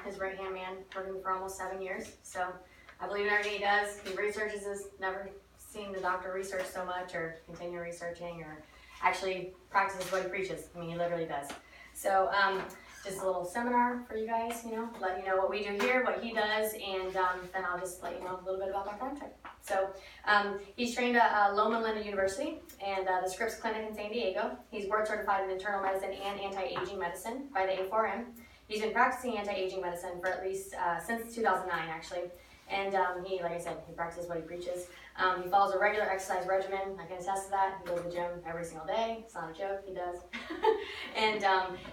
his right-hand man, working for almost 7 years. So I believe in everything he does. He researches his, never seen the doctor research so much or continue researching or actually practices what he preaches. I mean, he literally does. So just a little seminar for you guys, let you know what we do here, what he does, and then I'll just let you know a little bit about Dr. Adamcik. So he's trained at Loma Linda University and the Scripps Clinic in San Diego. He's board certified in internal medicine and anti-aging medicine by the A4M. He's been practicing anti-aging medicine for at least since 2009, actually. And he, like I said, he practices what he preaches. He follows a regular exercise regimen. I can attest to that. He goes to the gym every single day. It's not a joke, he does. And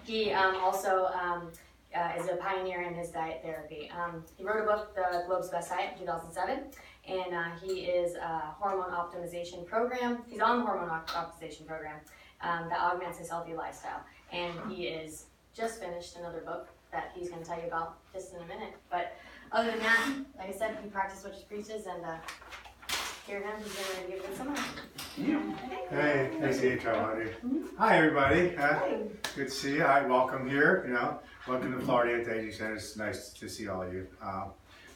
he also is a pioneer in his diet therapy. He wrote a book, The Globe's Best Diet, in 2007. And he is a hormone optimization program. He's on the hormone optimization program that augments his healthy lifestyle. And he is just finished another book that he's going to tell you about just in a minute. But other than that, like I said, he practices what he preaches, and hear him. He's going to give it some. Hey, nice to meet you, buddy. Hi, everybody. Good to see you. Hi, welcome here. Welcome to Florida Anti-Aging Center. It's nice to see all of you.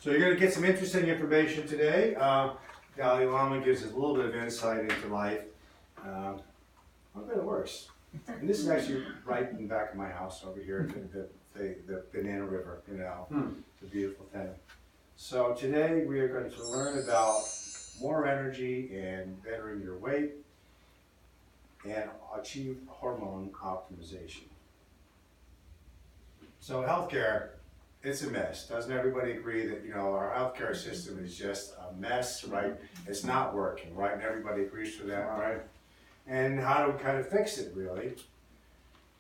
So you're going to get some interesting information today. Dalai Lama gives us a little bit of insight into life. I bet it works. And this is actually right in the back of my house over here, the Banana River. It's a beautiful thing. So today we are going to learn about more energy and bettering your weight and achieve hormone optimization. So healthcare, it's a mess. Doesn't everybody agree that our healthcare system is just a mess, right? It's not working, right? And everybody agrees to that, right? And how do we kind of fix it, really?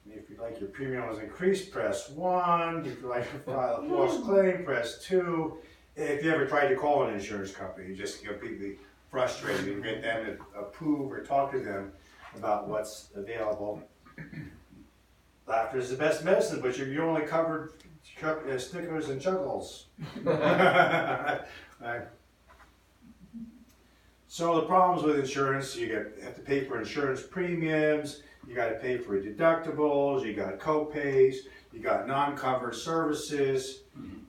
If you'd like your premium was increased, press 1. If you'd like to file a false claim, press 2. If you ever tried to call an insurance company, you just completely frustrated. You get them to approve or talk to them about what's available. Laughter is the best medicine, but you're only covered Snickers and Chuckles. Right. So the problems with insurance, you have to pay for insurance premiums, you got to pay for deductibles, you got co-pays, you got non-covered services,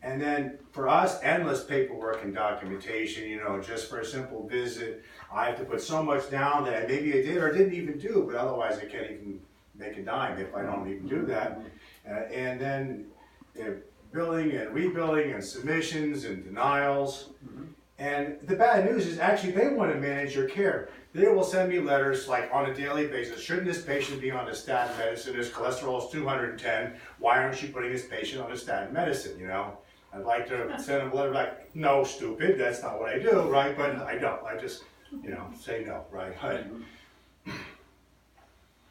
and then for us, endless paperwork and documentation, just for a simple visit. I have to put so much down that maybe I did or didn't even do, but otherwise I can't even make a dime if I don't even do that. And then billing and rebilling and submissions and denials. And the bad news is actually they want to manage your care. They will send me letters like on a daily basis. Shouldn't this patient be on a statin medicine? His cholesterol is 210. Why aren't you putting this patient on a statin medicine? I'd like to send them a letter like, no, stupid, that's not what I do, right? But I don't. I just, say no, right?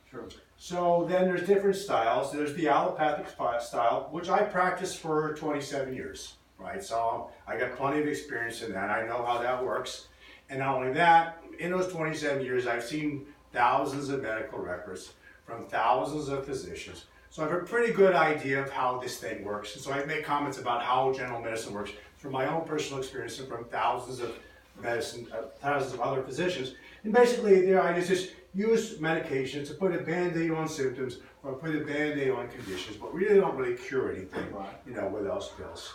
Sure. So then there's different styles. There's the allopathic style, which I practiced for 27 years. Right, so I got plenty of experience in that. I know how that works. And not only that, in those 27 years, I've seen thousands of medical records from thousands of physicians. So I have a pretty good idea of how this thing works. And so I make comments about how general medicine works from my own personal experience and from thousands of other physicians. And basically, the idea is just use medication to put a band-aid on symptoms or put a band-aid on conditions, but really don't really cure anything, with those pills.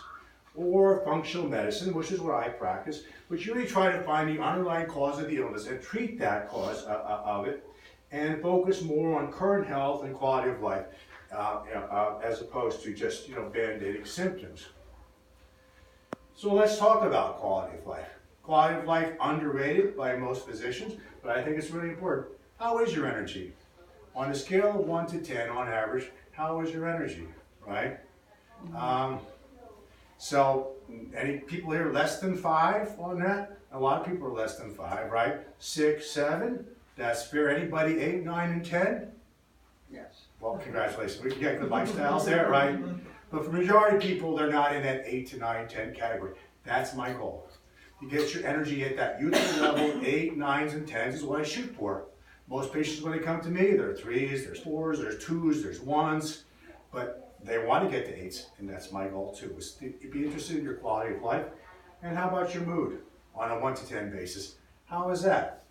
Or functional medicine, which is what I practice, which you really try to find the underlying cause of the illness and treat that cause of it, and focus more on current health and quality of life, as opposed to just band-aiding symptoms. So let's talk about quality of life. Quality of life underrated by most physicians, but I think it's really important. How is your energy? On a scale of 1 to 10, on average, how is your energy, right? So, any people here less than 5 on that? A lot of people are less than 5, right? 6, 7, that's fair. Anybody 8, 9, and 10? Yes. Well, congratulations. We can get good lifestyles there, right? But for the majority of people, they're not in that 8 to 9, 10 category. That's my goal. To get your energy at that youthful level, 8, 9s, and 10s is what I shoot for. Most patients, when they come to me, there are 3s, there's 4s, there's 2s, there's 1s, but they want to get to 8s, and that's my goal too, is to be interested in your quality of life. And how about your mood on a 1 to 10 basis? How is that?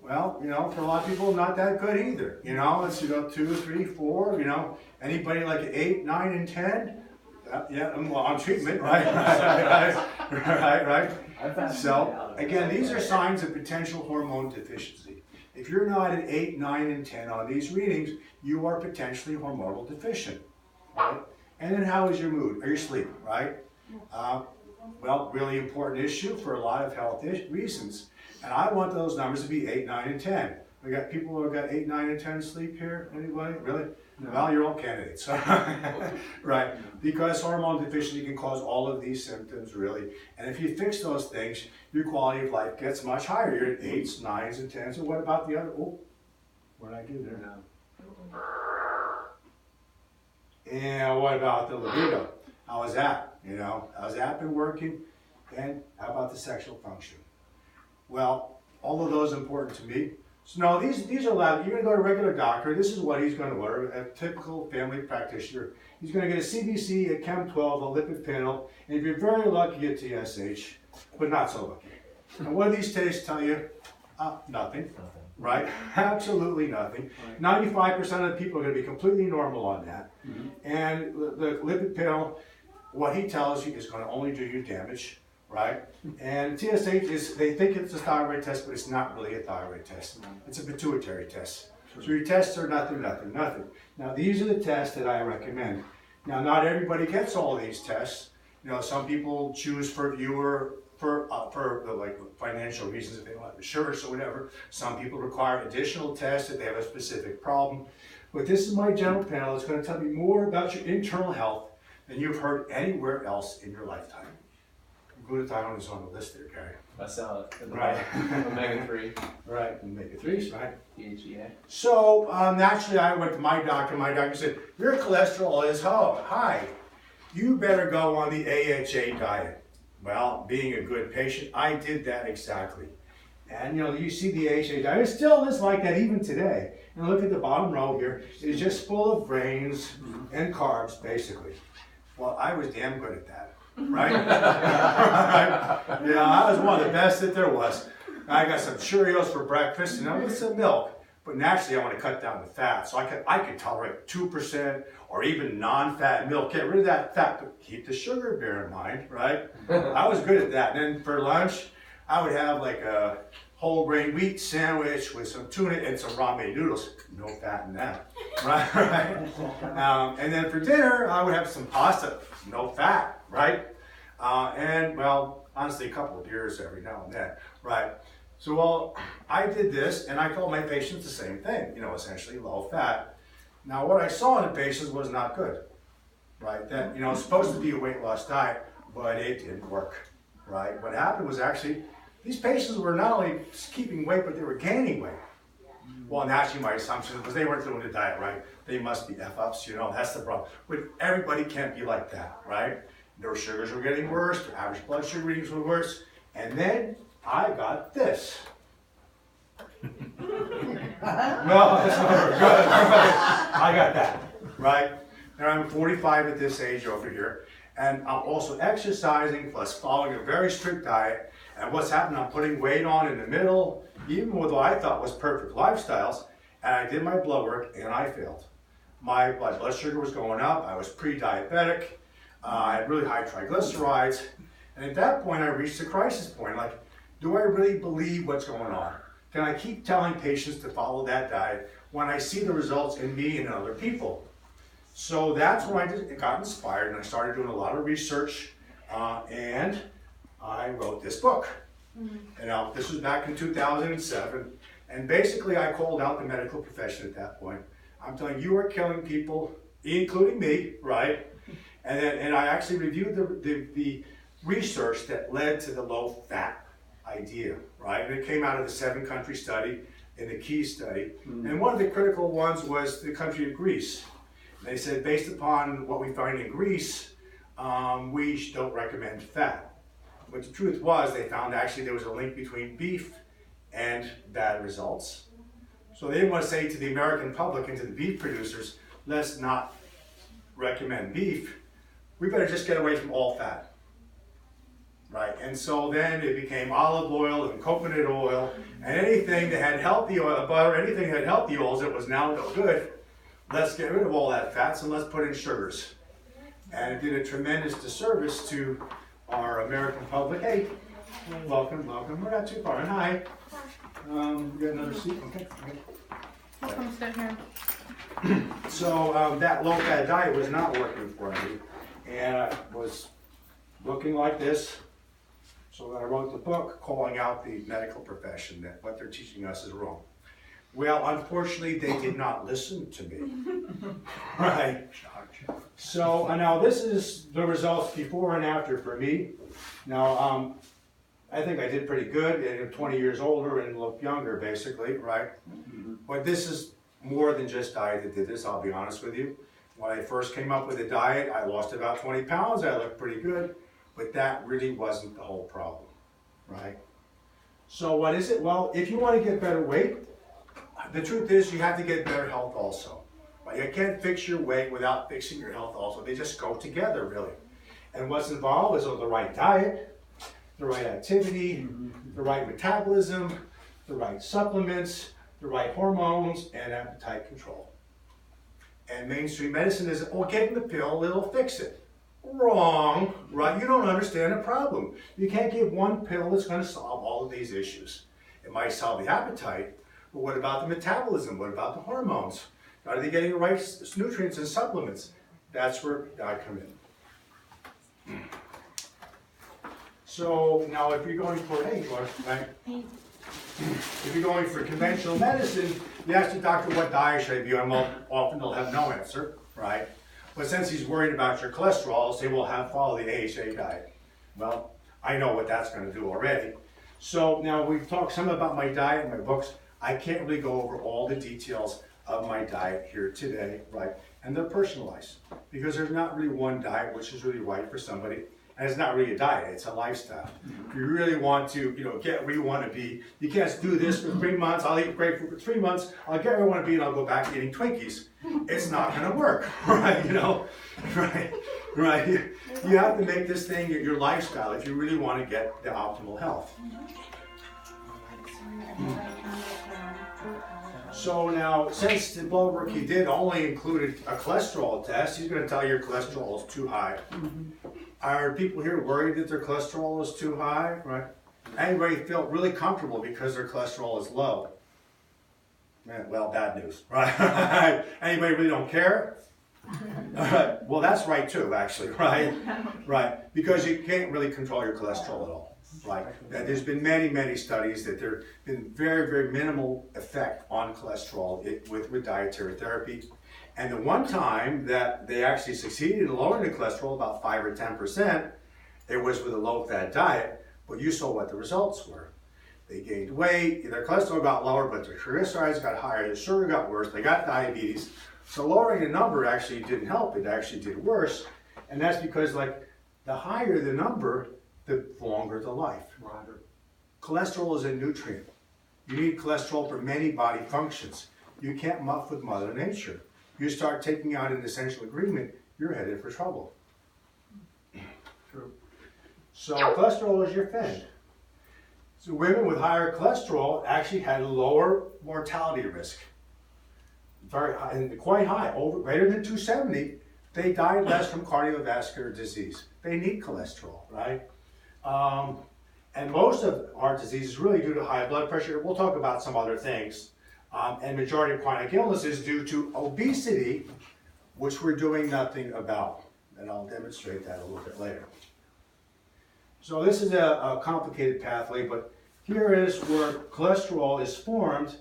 Well, for a lot of people, not that good either. It's 2, 3, 4, anybody like 8, 9, and 10? Yeah, I'm on treatment, right? Right. So, again, these are signs of potential hormone deficiency. If you're not at 8, 9, and 10 on these readings, you are potentially hormonal deficient, right? And then how is your mood or your sleep, right? Well, really important issue for a lot of health reasons. And I want those numbers to be 8, 9, and 10. We got people who have got 8, 9, and 10 sleep here. Anybody? Really? No. Well, you're all candidates. Right. Because hormone deficiency can cause all of these symptoms, really. And if you fix those things, your quality of life gets much higher. You're at 8s, 9s, and 10s. And what about the other? Oh, what did I do there now? And what about the libido? How is that? You know, how's that been working? And how about the sexual function? Well, all of those important to me. So no, these are lab. You're going to go to a regular doctor. This is what he's going to order. A typical family practitioner. He's going to get a CBC, a Chem 12, a lipid panel, and if you're very lucky, a TSH, but not so lucky. And what do these tests tell you? Nothing. Right? Absolutely nothing. 95% of the people are going to be completely normal on that. Mm-hmm. And the lipid panel, what he tells you is going to only do you damage. Right? And TSH is, they think it's a thyroid test, but it's not really a thyroid test. It's a pituitary test. So your tests are nothing. Now these are the tests that I recommend. Now not everybody gets all these tests. You know, some people choose for like financial reasons if they don't have insurance or whatever. Some people require additional tests if they have a specific problem. But this is my general panel. It's going to tell you more about your internal health than you've heard anywhere else in your lifetime. Glutathione is on the list there, Gary. I saw it. Right. Omega-3. Right, omega-3s, right? DHEA. So, naturally, I went to my doctor. My doctor said, your cholesterol is high. You better go on the AHA diet. Well, being a good patient, I did that exactly. And, you know, you see the AHA diet. It still is like that even today. And look at the bottom row here. It is just full of grains and carbs, basically. Well, I was damn good at that. Right? Right? You know, I was one of the best that there was. I got some Cheerios for breakfast, you know, with some milk. But naturally, I want to cut down the fat. So I could tolerate 2% or even non-fat milk. Get rid of that fat, but keep the sugar, bear in mind, right? I was good at that. And then for lunch, I would have like a whole grain wheat sandwich with some tuna and some ramen noodles. No fat in that, right? And then for dinner, I would have some pasta. No fat. Right? And, well, honestly, a couple of beers every now and then, right? So, well, I did this, and I told my patients the same thing, you know, essentially low fat. Now, what I saw in the patients was not good, right? That, you know, it's supposed to be a weight loss diet, but it didn't work, right? What happened was actually, these patients were not only keeping weight, but they were gaining weight. Well, naturally, my assumption was they weren't doing the diet right. They must be F-ups, you know, that's the problem. But everybody can't be like that, right? Their sugars were getting worse, their average blood sugar readings were worse, and then I got this. No, that's not good. I got that, right? And I'm 45 at this age over here, and I'm also exercising plus following a very strict diet. And what's happened, I'm putting weight on in the middle, even with what I thought was perfect lifestyles, and I did my blood work, and I failed. My blood sugar was going up, I was pre-diabetic, I had really high triglycerides, and at that point I reached a crisis point, like, do I really believe what's going on? Can I keep telling patients to follow that diet when I see the results in me and other people? So that's when I got inspired, and I started doing a lot of research, and I wrote this book. And this was back in 2007, and basically I called out the medical profession at that point. I'm telling you, are killing people, including me, right? And I actually reviewed the research that led to the low-fat idea, right? And it came out of the 7-country study and the key study. And one of the critical ones was the country of Greece. And they said, based upon what we find in Greece, we don't recommend fat. But the truth was, they found actually there was a link between beef and bad results. So they didn't want to say to the American public and to the beef producers, let's not recommend beef. We better just get away from all fat, right? And so then it became olive oil and coconut oil and anything that had healthy oil, butter, anything that had healthy oils that was now no good. Let's get rid of all that fats and let's put in sugars. And it did a tremendous disservice to our American public. Hey, welcome, welcome. We're not too far. And hi. We got another seat. Okay. Come sit here. So that low-fat diet was not working for me, and I was looking like this. So I wrote the book calling out the medical profession that what they're teaching us is wrong. Well, unfortunately, they did not listen to me. Right. So now this is the results before and after for me. Now, I think I did pretty good. I'm 20 years older and look younger, basically, right? But this is more than just diet that did this, I'll be honest with you. When I first came up with a diet, I lost about 20 pounds. I looked pretty good, but that really wasn't the whole problem, right? So what is it? Well, if you want to get better weight, the truth is you have to get better health also. Right? You can't fix your weight without fixing your health also. They just go together, really. And what's involved is the right diet, the right activity, the right metabolism, the right supplements, the right hormones, and appetite control. And mainstream medicine is, oh, get the pill, it'll fix it. Wrong, right? You don't understand the problem. You can't give one pill that's going to solve all of these issues. It might solve the appetite, but what about the metabolism? What about the hormones? Are they getting the right nutrients and supplements? That's where I come in. So now if you're going for, hey, right? If you're going for conventional medicine, you ask the doctor what diet should I be on. Well, often they'll have no answer, right? But since he's worried about your cholesterol, he'll say, well, follow the AHA diet. Well, I know what that's going to do already. So now we've talked some about my diet in my books. I can't really go over all the details of my diet here today, right? And they're personalized because there's not really one diet which is really right for somebody. And it's not really a diet, it's a lifestyle. If you really want to, get where you want to be, you can't do this for 3 months, I'll eat grapefruit for 3 months, I'll get where I want to be and I'll go back eating Twinkies. It's not going to work, right? Right. You have to make this thing your lifestyle if you really want to get the optimal health. So now, since the blood work he did only included a cholesterol test, he's going to tell you your cholesterol is too high. Are people here worried that their cholesterol is too high? Right? Anybody feel really comfortable because their cholesterol is low? Man, well, bad news, right? Anybody really don't care? Right. Well, that's right too, actually, right? Right, because you can't really control your cholesterol at all, right? There's been many, many studies that there's been very, very minimal effect on cholesterol with dietary therapy. And the one time that they actually succeeded in lowering the cholesterol, about 5 or 10%, it was with a low-fat diet, but you saw what the results were. They gained weight, their cholesterol got lower, but their triglycerides got higher, their sugar got worse, they got diabetes. So lowering the number actually didn't help, it actually did worse. And that's because the higher the number, the longer the life. Cholesterol is a nutrient. You need cholesterol for many body functions. You can't muck with Mother Nature. You start taking out an essential ingredient, you're headed for trouble. True. So cholesterol is your friend. So women with higher cholesterol actually had lower mortality risk. Very high, and quite high, greater than 270, they died less from cardiovascular disease. They need cholesterol, right? And most of our disease is really due to high blood pressure. We'll talk about some other things. And majority of chronic illness is due to obesity, which we're doing nothing about. And I'll demonstrate that a little bit later. So this is a complicated pathway, but here is where cholesterol is formed,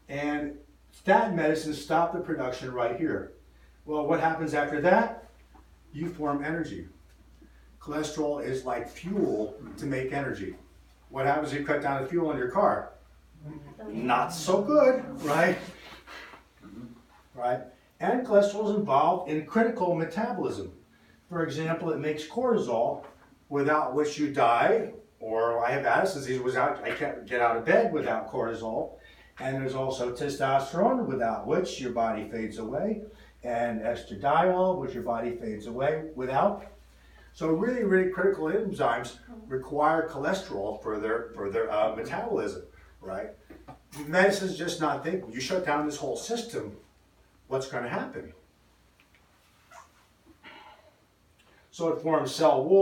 and statin medicines stop the production right here. Well, what happens after that? You form energy. Cholesterol is like fuel to make energy. What happens if you cut down the fuel in your car? Not so good, right? Right? And cholesterol is involved in critical metabolism. For example, it makes cortisol, without which you die, or I have Addison's disease, I can't get out of bed without cortisol. And there's also testosterone, without which your body fades away, and estradiol, which your body fades away without. So really, really critical enzymes require cholesterol for their metabolism, right? Medicine's just not thinking. You shut down this whole system, what's going to happen? So it forms cell wall.